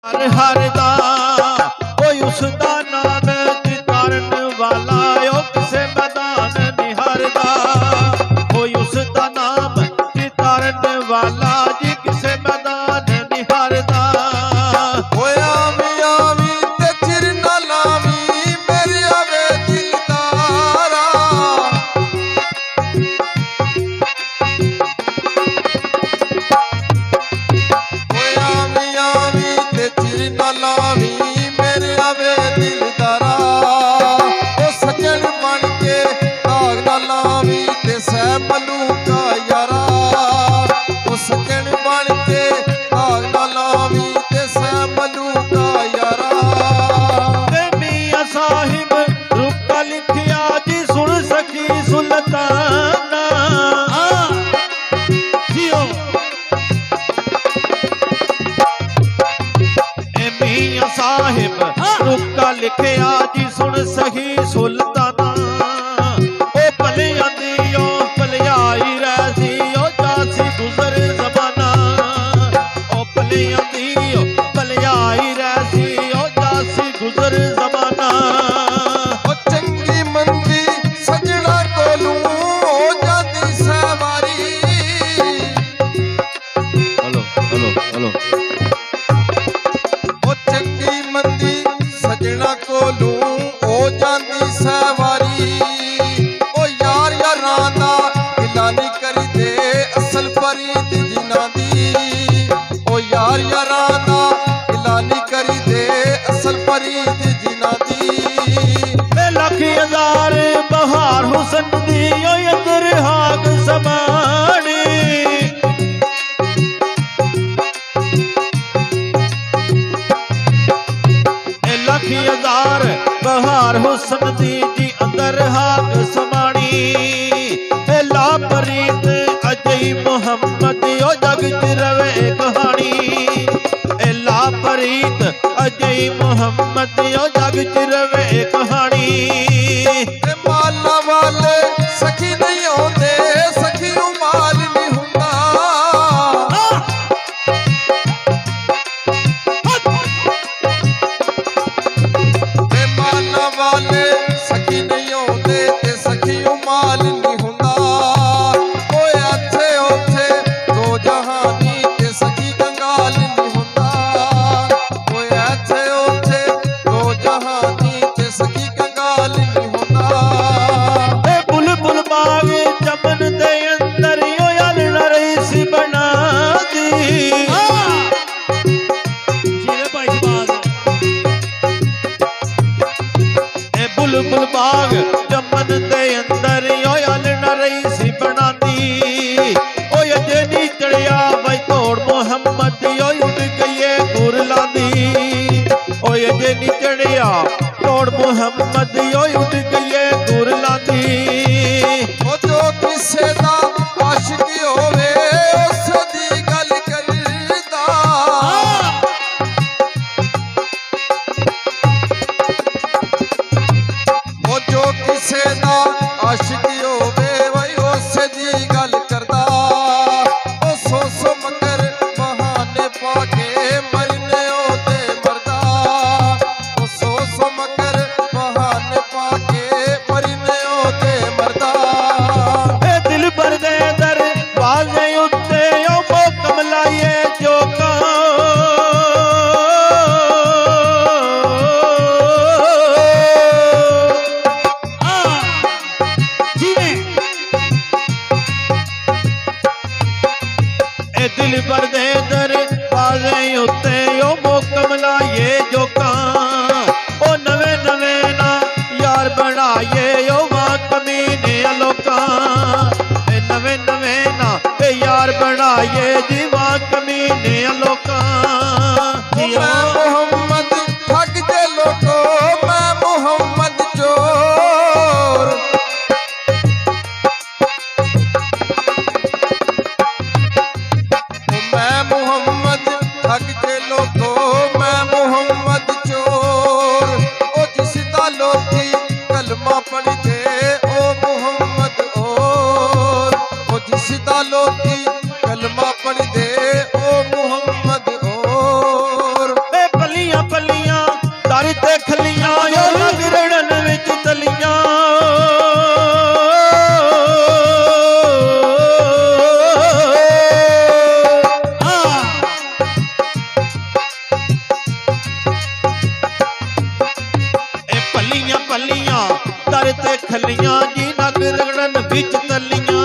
हर हर दा कोई उसदा नाम चितारन वाला ओ किसे मैदान निहारदा कोई उसदा नाम चितारन वाला जी किसे मैदान निहारदा होया मियावी ते चिर ना लावी मेरे आवे दिलदारा होया मियावी ते चिर ना लावी मेरे आवे दिलदारा ओ सजन बन के दाग ना लावी ते सह मलूका यारा ओ सजन बन के दाग ना लावी ते सह मलूका यारा ते मियां साहिब रुका लिखिया जी सुन सकी सुल्ताना जियो ए मियां साहिब रुका लिखिया जी सुन सही सुल्ताना ओ भलियां दी ओ भलियाई रहसी ओ जासी गुजर जमाना ओ भलियां दी ओ भलियाई रहसी ओ जासी गुजर जमाना ओ चंगी मंदी सजना कोलू हो जाती सवारी हेलो हेलो हेलो ओ चंगी मंदी सजना कोलू हो जाती सवारी ओ यार यारां दा गिला नहीं करी दे असल फरीद जिना दी ओ यार यारां दा गिला नहीं करी दे असल फरीद जिना दी मैं लख हजार बहार हुसन दी ओ अंदर हाग समानी ए लख हजार बहार हुसन दी जी अंदर हाग समानी ए ला परीत अजय मोहम्मद ओ जग च रवे कहानी ए ला परीत अजय मोहम्मद ओ जग च रवे कहानी ते माला वाले सखी नहीं होंदे सखी माल नहीं हुंदा ते माला वाले सखी नहीं होंदे ते सखी माल नहीं हुंदा ओए अच्छे ओथे दो जहानी ते सखी कंगाल नहीं हुंदा ओए अच्छे ओथे दो जहानी ते सखी कंगाल दर ते खलियां जी नग रगड़न विच तलियां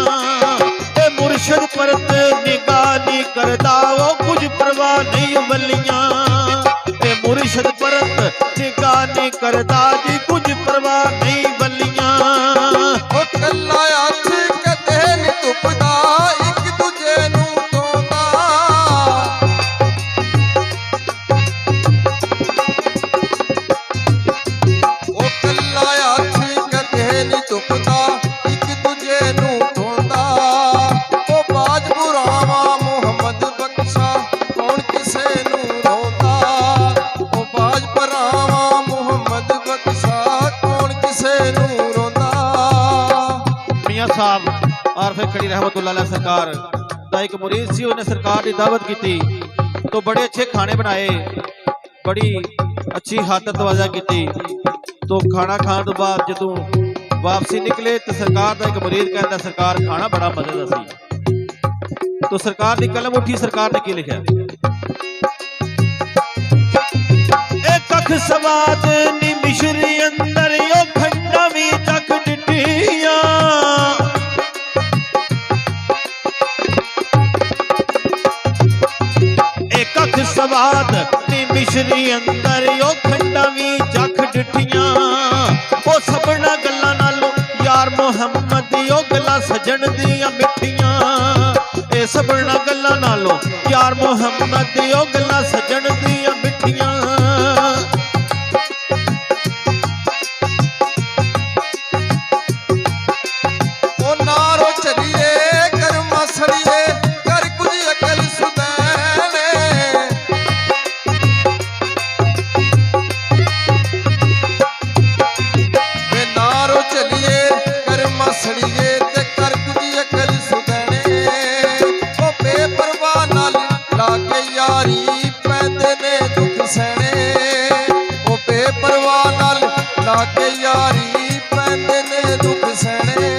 ए मुर्शद परत निगाह नहीं करदा वो कुछ परवाह नहीं वलियां ए मुर्शद परत निगाह नहीं करदा जी कुछ परवाह नहीं वलियां ओ कल्ला हथ कदे नी तुपदा एक दूजे नू धोंदा ओ कल्ला हथ कदे नी तुपदा एक दूजे नू धोंदा ओ बाज बुरावा मुहम्मद बख्शा कौन किसे नू रोंदा ओ बाज बुरावा मुहम्मद बख्शा कौन किसे नू रोंदा मियां साहब और फिर खड़ी रहमतुल्लाह अलैह सरकार दा एक मुरीद सी उन्हें सरकार की दावत की थी तो बड़े अच्छे खाने बनाए बड़ी अच्छी हाथत तवाजा की तो खाना खाने तो बाद जो वापसी निकले तो सरकार का एक मुरीद कहता सरकार खाना बड़ा मजे का सी तो सरकार की कलम उठी सरकार ने की लिखा एक अख सवाद नी मिश्री अंदर यो खंडा भी तक डिटिया एक अख सवाद नी मिश्री अंदर यो खंडा भी जख डिठिया ओ सबना गल्लां नालों यार मुहम्मद यो गल्लां सजन दियां मिठियां ए सबना गल्लां नालों यार मुहम्मद यो गल्लां सजन दियां मिठियां ओ नारो चलिए कर मसड़िए कर कुछ अकल सुदैने वे नारो चलिए कर मसड़िए ते कर कुछ अकल सुदैने ओ बेपरवाह नाल लाके यारी पैंदे ने दुख सहने ओ बेपरवाह नाल लाके यारी पैंदे ने दुख सहने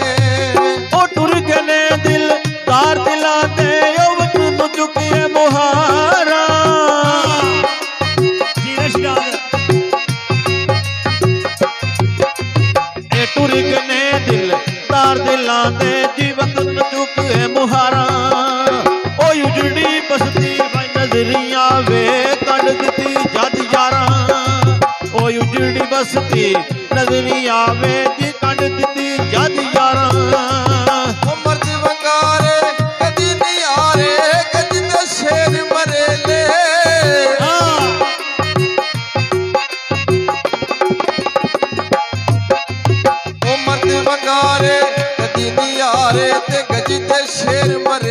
ओ टुर गने दिल तार दिला दे ओ वक्त नु चुकिए मुहारा ए टुर गने दिल तार दिला दे जीवत नु चुकिए मुहारा ओ उजड़ी बसती भाई नजरिया वे कड़ दिती जद यारा ओ उजड़ी बसती नजरिया वे जी कड़ दिती जद यारा ओ मर्द वंगारे कदी नहीं आरे कदी ते शेर मरेले ओ मर्द वंगारे कदी नहीं आरे ते गजी ते शेर मरेले